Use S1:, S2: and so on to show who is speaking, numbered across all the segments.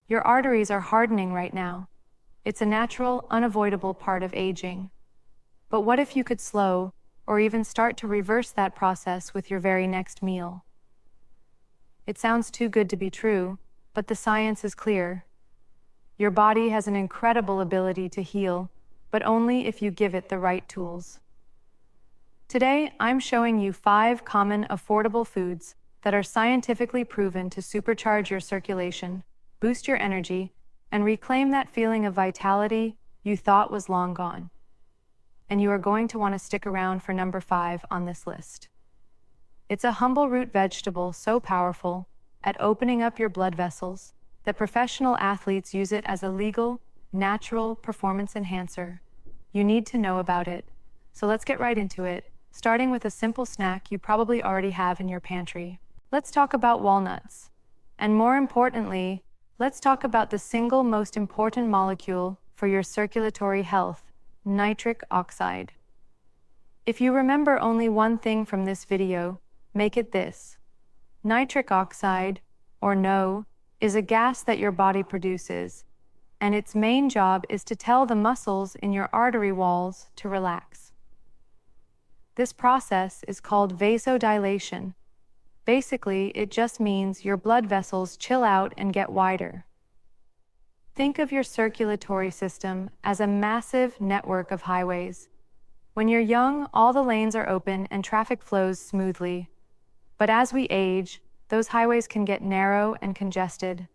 S1: Your arteries are hardening right now. It's a natural, unavoidable part of aging. But what if you could slow, or even start to reverse that process with your very next meal? It sounds too good to be true, but the science is clear. Your body has an incredible ability to heal, but only if you give it the right tools. Today, I'm showing you 5 common, affordable foods that are scientifically proven to supercharge your circulation, boost your energy, and reclaim that feeling of vitality you thought was long gone. And you are going to want to stick around for number 5 on this list. It's a humble root vegetable so powerful at opening up your blood vessels that professional athletes use it as a legal, natural performance enhancer. You need to know about it. So let's get right into it, starting with a simple snack you probably already have in your pantry. Let's talk about walnuts. And more importantly, let's talk about the single most important molecule for your circulatory health, nitric oxide. If you remember only one thing from this video, make it this. Nitric oxide, or NO, is a gas that your body produces, and its main job is to tell the muscles in your artery walls to relax. This process is called vasodilation. Basically, it just means your blood vessels chill out and get wider. Think of your circulatory system as a massive network of highways. When you're young, all the lanes are open and traffic flows smoothly. But as we age, those highways can get narrow and congested.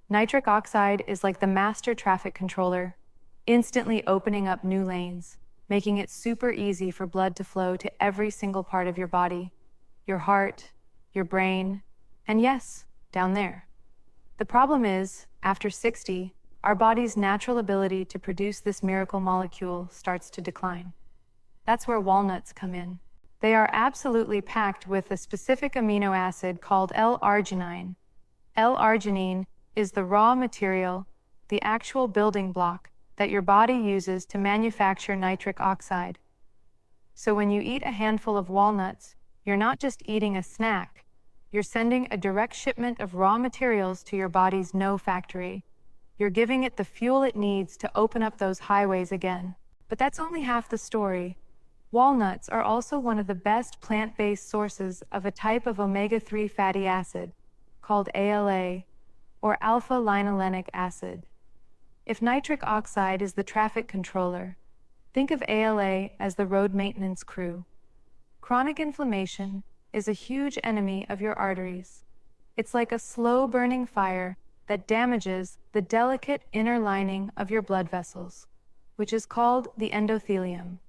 S1: Nitric oxide is like the master traffic controller, instantly opening up new lanes, making it super easy for blood to flow to every single part of your body, your heart, your brain, and yes, down there. The problem is, after 60, our body's natural ability to produce this miracle molecule starts to decline. That's where walnuts come in. They are absolutely packed with a specific amino acid called L-arginine. L-arginine is the raw material, the actual building block that your body uses to manufacture nitric oxide. So when you eat a handful of walnuts, you're not just eating a snack, you're sending a direct shipment of raw materials to your body's NO factory. You're giving it the fuel it needs to open up those highways again. But that's only half the story. Walnuts are also one of the best plant-based sources of a type of omega-3 fatty acid called ALA, or alpha-linolenic acid. If nitric oxide is the traffic controller, think of ALA as the road maintenance crew. Chronic inflammation is a huge enemy of your arteries. It's like a slow-burning fire that damages the delicate inner lining of your blood vessels, which is called the endothelium.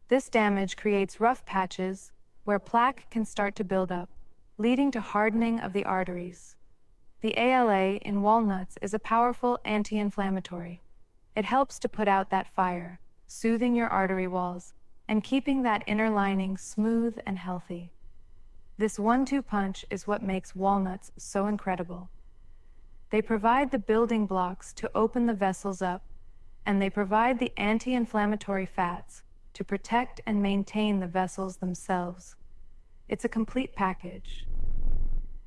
S1: This damage creates rough patches where plaque can start to build up, leading to hardening of the arteries. The ALA in walnuts is a powerful anti-inflammatory. It helps to put out that fire, soothing your artery walls and keeping that inner lining smooth and healthy. This 1-2 punch is what makes walnuts so incredible. They provide the building blocks to open the vessels up, and they provide the anti-inflammatory fats to protect and maintain the vessels themselves. It's a complete package.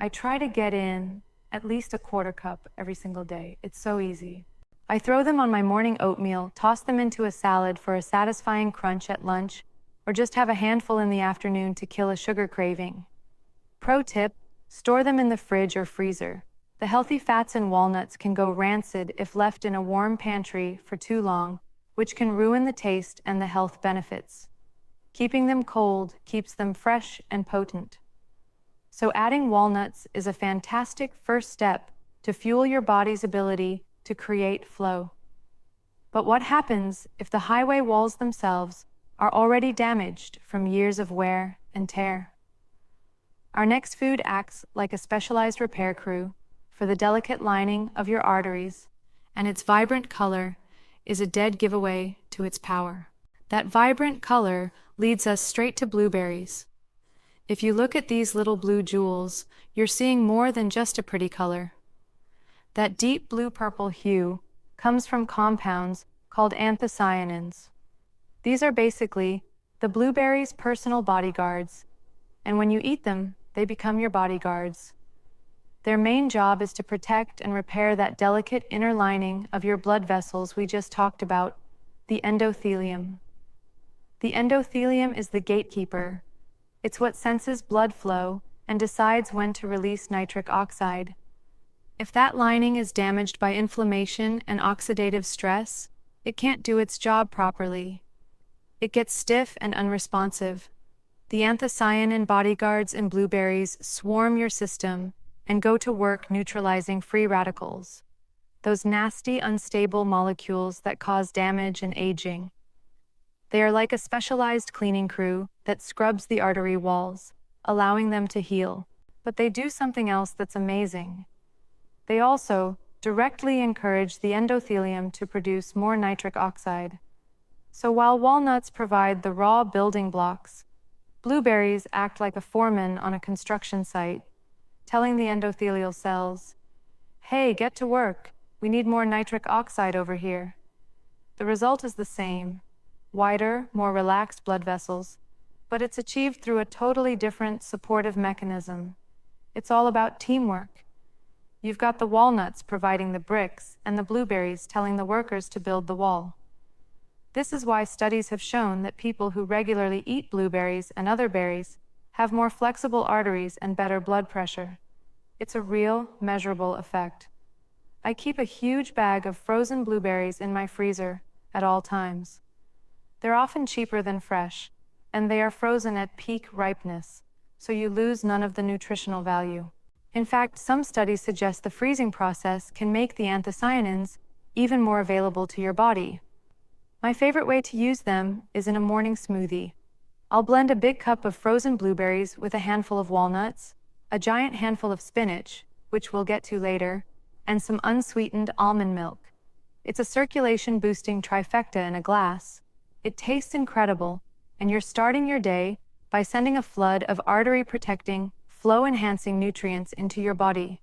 S1: I try to get in at least a 1/4 cup every single day. It's so easy. I throw them on my morning oatmeal, toss them into a salad for a satisfying crunch at lunch, or just have a handful in the afternoon to kill a sugar craving. Pro tip, store them in the fridge or freezer. The healthy fats in walnuts can go rancid if left in a warm pantry for too long, which can ruin the taste and the health benefits. Keeping them cold keeps them fresh and potent. So adding walnuts is a fantastic first step to fuel your body's ability to create flow. But what happens if the highway walls themselves are already damaged from years of wear and tear? Our next food acts like a specialized repair crew for the delicate lining of your arteries, and its vibrant color is a dead giveaway to its power. That vibrant color leads us straight to blueberries. If you look at these little blue jewels, you're seeing more than just a pretty color. That deep blue-purple hue comes from compounds called anthocyanins. These are basically the blueberry's personal bodyguards, and when you eat them, they become your bodyguards. Their main job is to protect and repair that delicate inner lining of your blood vessels we just talked about, the endothelium. The endothelium is the gatekeeper. It's what senses blood flow and decides when to release nitric oxide. If that lining is damaged by inflammation and oxidative stress, it can't do its job properly. It gets stiff and unresponsive. The anthocyanin bodyguards in blueberries swarm your system and go to work neutralizing free radicals, those nasty, unstable molecules that cause damage and aging. They are like a specialized cleaning crew that scrubs the artery walls, allowing them to heal. But they do something else that's amazing. They also directly encourage the endothelium to produce more nitric oxide. So while walnuts provide the raw building blocks, blueberries act like a foreman on a construction site, telling the endothelial cells, "Hey, get to work. We need more nitric oxide over here." The result is the same: wider, more relaxed blood vessels, but it's achieved through a totally different supportive mechanism. It's all about teamwork. You've got the walnuts providing the bricks and the blueberries telling the workers to build the wall. This is why studies have shown that people who regularly eat blueberries and other berries have more flexible arteries and better blood pressure. It's a real, measurable effect. I keep a huge bag of frozen blueberries in my freezer at all times. They're often cheaper than fresh, and they are frozen at peak ripeness, so you lose none of the nutritional value. In fact, some studies suggest the freezing process can make the anthocyanins even more available to your body. My favorite way to use them is in a morning smoothie. I'll blend a big cup of frozen blueberries with a handful of walnuts, a giant handful of spinach, which we'll get to later, and some unsweetened almond milk. It's a circulation-boosting trifecta in a glass. It tastes incredible, and you're starting your day by sending a flood of artery-protecting, flow-enhancing nutrients into your body.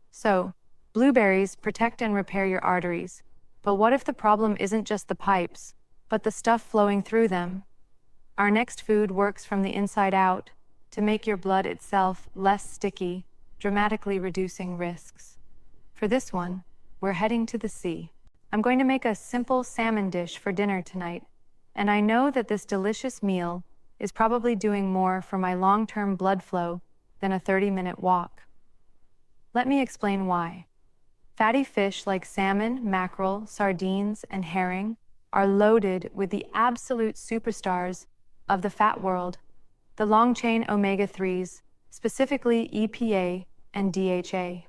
S1: So, blueberries protect and repair your arteries. But what if the problem isn't just the pipes, but the stuff flowing through them? Our next food works from the inside out to make your blood itself less sticky, dramatically reducing risks. For this one, we're heading to the sea. I'm going to make a simple salmon dish for dinner tonight, and I know that this delicious meal is probably doing more for my long-term blood flow than a 30-minute walk. Let me explain why. Fatty fish like salmon, mackerel, sardines, and herring are loaded with the absolute superstars of the fat world, the long-chain omega-3s, specifically EPA and DHA.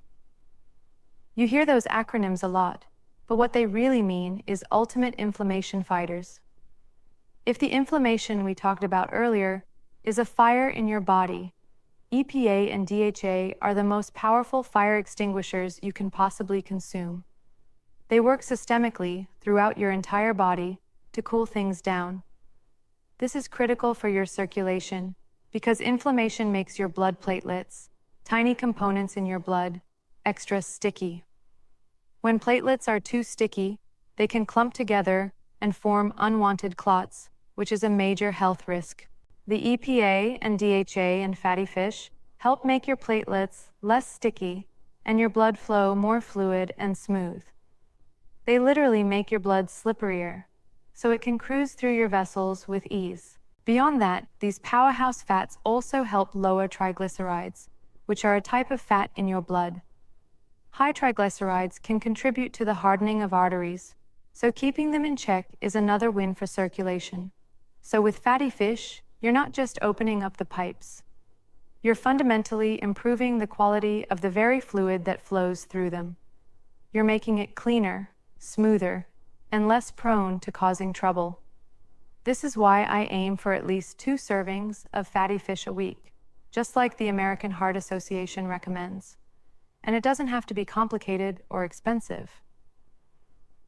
S1: You hear those acronyms a lot, but what they really mean is ultimate inflammation fighters. If the inflammation we talked about earlier is a fire in your body, EPA and DHA are the most powerful fire extinguishers you can possibly consume. They work systemically throughout your entire body to cool things down. This is critical for your circulation because inflammation makes your blood platelets, tiny components in your blood, extra sticky. When platelets are too sticky, they can clump together and form unwanted clots, which is a major health risk. The EPA and DHA in fatty fish help make your platelets less sticky and your blood flow more fluid and smooth. They literally make your blood slipperier, so it can cruise through your vessels with ease. Beyond that, these powerhouse fats also help lower triglycerides, which are a type of fat in your blood. High triglycerides can contribute to the hardening of arteries, so keeping them in check is another win for circulation. So with fatty fish, you're not just opening up the pipes. You're fundamentally improving the quality of the very fluid that flows through them. You're making it cleaner, smoother, and less prone to causing trouble. This is why I aim for at least 2 servings of fatty fish a week, just like the American Heart Association recommends. And it doesn't have to be complicated or expensive.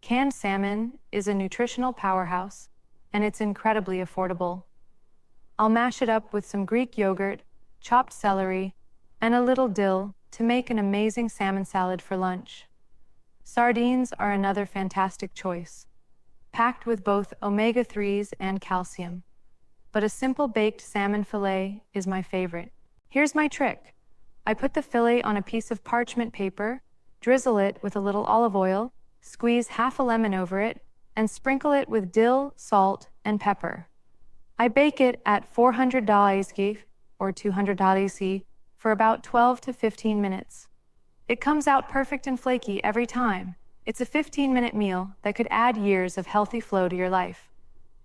S1: Canned salmon is a nutritional powerhouse, and it's incredibly affordable. I'll mash it up with some Greek yogurt, chopped celery, and a little dill to make an amazing salmon salad for lunch. Sardines are another fantastic choice, packed with both omega-3s and calcium. But a simple baked salmon fillet is my favorite. Here's my trick. I put the fillet on a piece of parchment paper, drizzle it with a little olive oil, squeeze half a lemon over it, and sprinkle it with dill, salt, and pepper. I bake it at 400 degrees or 200 degrees for about 12 to 15 minutes. It comes out perfect and flaky every time. It's a 15-minute meal that could add years of healthy flow to your life.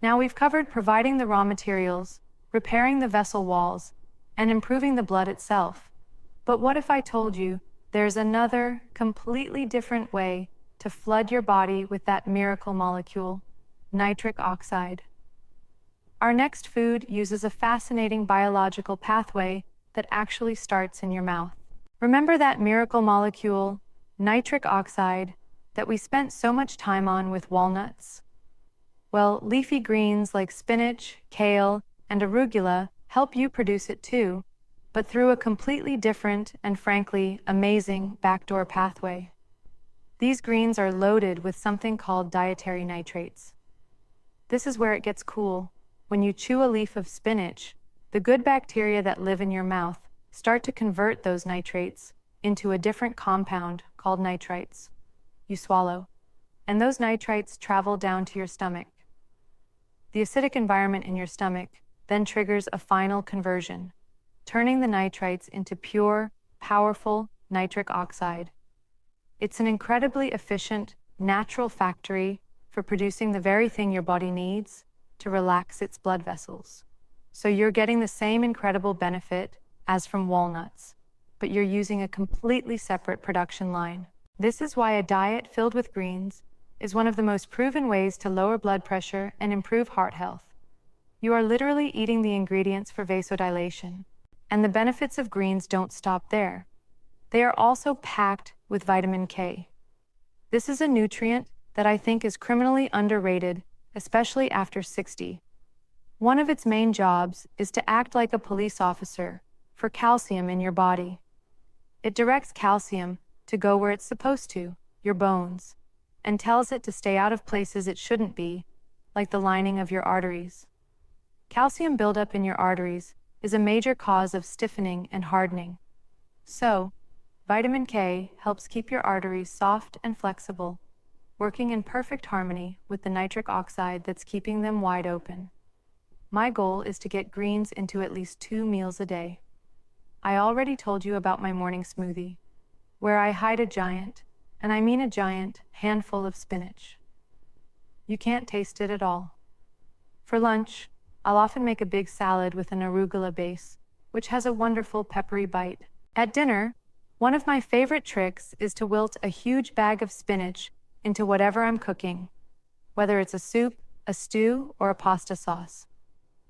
S1: Now we've covered providing the raw materials, repairing the vessel walls, and improving the blood itself. But what if I told you there's another, completely different way to flood your body with that miracle molecule, nitric oxide? Our next food uses a fascinating biological pathway that actually starts in your mouth. Remember that miracle molecule, nitric oxide, that we spent so much time on with walnuts? Well, leafy greens like spinach, kale, and arugula help you produce it too, but through a completely different and frankly amazing backdoor pathway. These greens are loaded with something called dietary nitrates. This is where it gets cool. When you chew a leaf of spinach, the good bacteria that live in your mouth start to convert those nitrates into a different compound called nitrites. You swallow, and those nitrites travel down to your stomach. The acidic environment in your stomach then triggers a final conversion, turning the nitrites into pure, powerful nitric oxide. It's an incredibly efficient, natural factory for producing the very thing your body needs to relax its blood vessels. So you're getting the same incredible benefit as from walnuts, but you're using a completely separate production line. This is why a diet filled with greens is one of the most proven ways to lower blood pressure and improve heart health. You are literally eating the ingredients for vasodilation. And the benefits of greens don't stop there. They are also packed with vitamin K. This is a nutrient that I think is criminally underrated, especially after 60. One of its main jobs is to act like a police officer for calcium in your body. It directs calcium to go where it's supposed to, your bones, and tells it to stay out of places it shouldn't be, like the lining of your arteries. Calcium buildup in your arteries is a major cause of stiffening and hardening. So, vitamin K helps keep your arteries soft and flexible, working in perfect harmony with the nitric oxide that's keeping them wide open. My goal is to get greens into at least 2 meals a day. I already told you about my morning smoothie, where I hide a giant, and I mean a giant, handful of spinach. You can't taste it at all. For lunch, I'll often make a big salad with an arugula base, which has a wonderful peppery bite. At dinner, one of my favorite tricks is to wilt a huge bag of spinach into whatever I'm cooking, whether it's a soup, a stew, or a pasta sauce.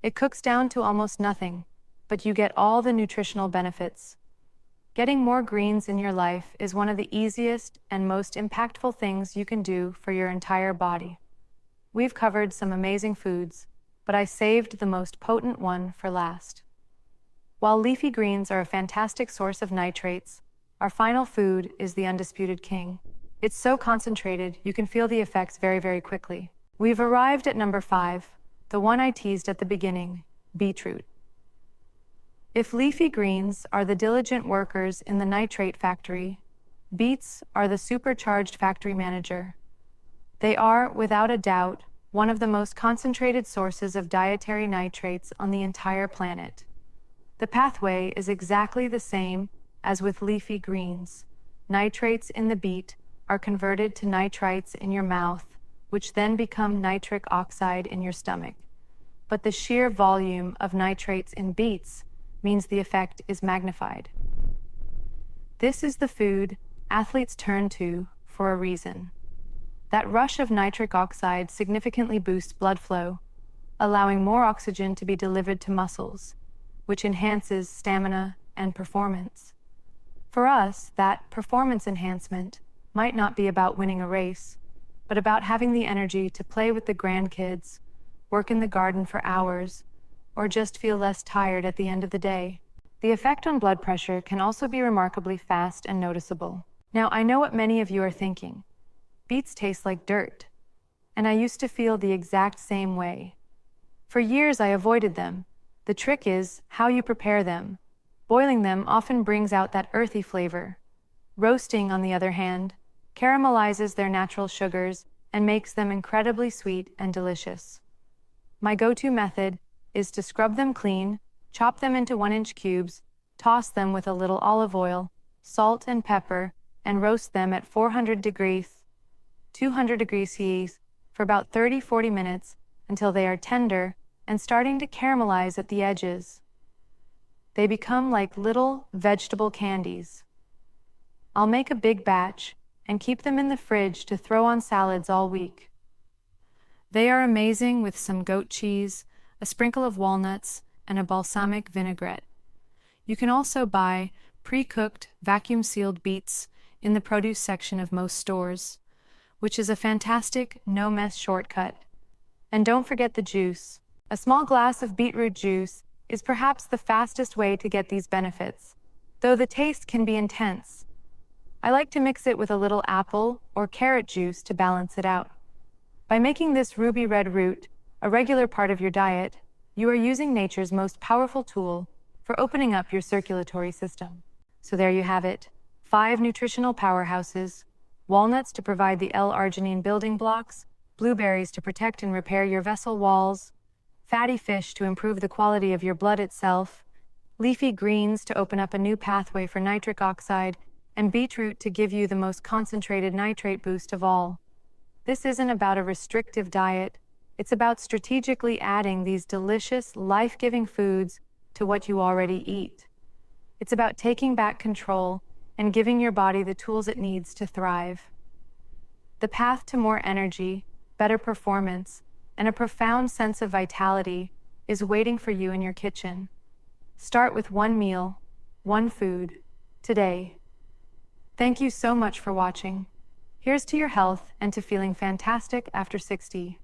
S1: It cooks down to almost nothing, but you get all the nutritional benefits. Getting more greens in your life is one of the easiest and most impactful things you can do for your entire body. We've covered some amazing foods, but I saved the most potent one for last. While leafy greens are a fantastic source of nitrates, our final food is the undisputed king. It's so concentrated, you can feel the effects very, very quickly. We've arrived at number 5, the one I teased at the beginning, beetroot. If leafy greens are the diligent workers in the nitrate factory, beets are the supercharged factory manager. They are, without a doubt, one of the most concentrated sources of dietary nitrates on the entire planet. The pathway is exactly the same as with leafy greens. Nitrates in the beet are converted to nitrites in your mouth, which then become nitric oxide in your stomach. But the sheer volume of nitrates in beets means the effect is magnified. This is the food athletes turn to for a reason. That rush of nitric oxide significantly boosts blood flow, allowing more oxygen to be delivered to muscles, which enhances stamina and performance. For us, that performance enhancement might not be about winning a race, but about having the energy to play with the grandkids, work in the garden for hours, or just feel less tired at the end of the day. The effect on blood pressure can also be remarkably fast and noticeable. Now, I know what many of you are thinking. Beets taste like dirt, and I used to feel the exact same way. For years, I avoided them. The trick is how you prepare them. Boiling them often brings out that earthy flavor. Roasting, on the other hand, caramelizes their natural sugars and makes them incredibly sweet and delicious. My go-to method is to scrub them clean, chop them into 1-inch cubes, toss them with a little olive oil, salt and pepper, and roast them at 400 degrees, 200 degrees Celsius for about 30-40 minutes until they are tender and starting to caramelize at the edges. They become like little vegetable candies. I'll make a big batch and keep them in the fridge to throw on salads all week. They are amazing with some goat cheese, a sprinkle of walnuts, and a balsamic vinaigrette. You can also buy pre-cooked, vacuum-sealed beets in the produce section of most stores, which is a fantastic no-mess shortcut. And don't forget the juice. A small glass of beetroot juice is perhaps the fastest way to get these benefits, though the taste can be intense. I like to mix it with a little apple or carrot juice to balance it out. By making this ruby red root a regular part of your diet, you are using nature's most powerful tool for opening up your circulatory system. So there you have it, 5 nutritional powerhouses: walnuts to provide the L-arginine building blocks, blueberries to protect and repair your vessel walls, fatty fish to improve the quality of your blood itself, leafy greens to open up a new pathway for nitric oxide, and beetroot to give you the most concentrated nitrate boost of all. This isn't about a restrictive diet. It's about strategically adding these delicious, life-giving foods to what you already eat. It's about taking back control and giving your body the tools it needs to thrive. The path to more energy, better performance, and a profound sense of vitality is waiting for you in your kitchen. Start with one meal, one food, today. Thank you so much for watching. Here's to your health and to feeling fantastic after 60.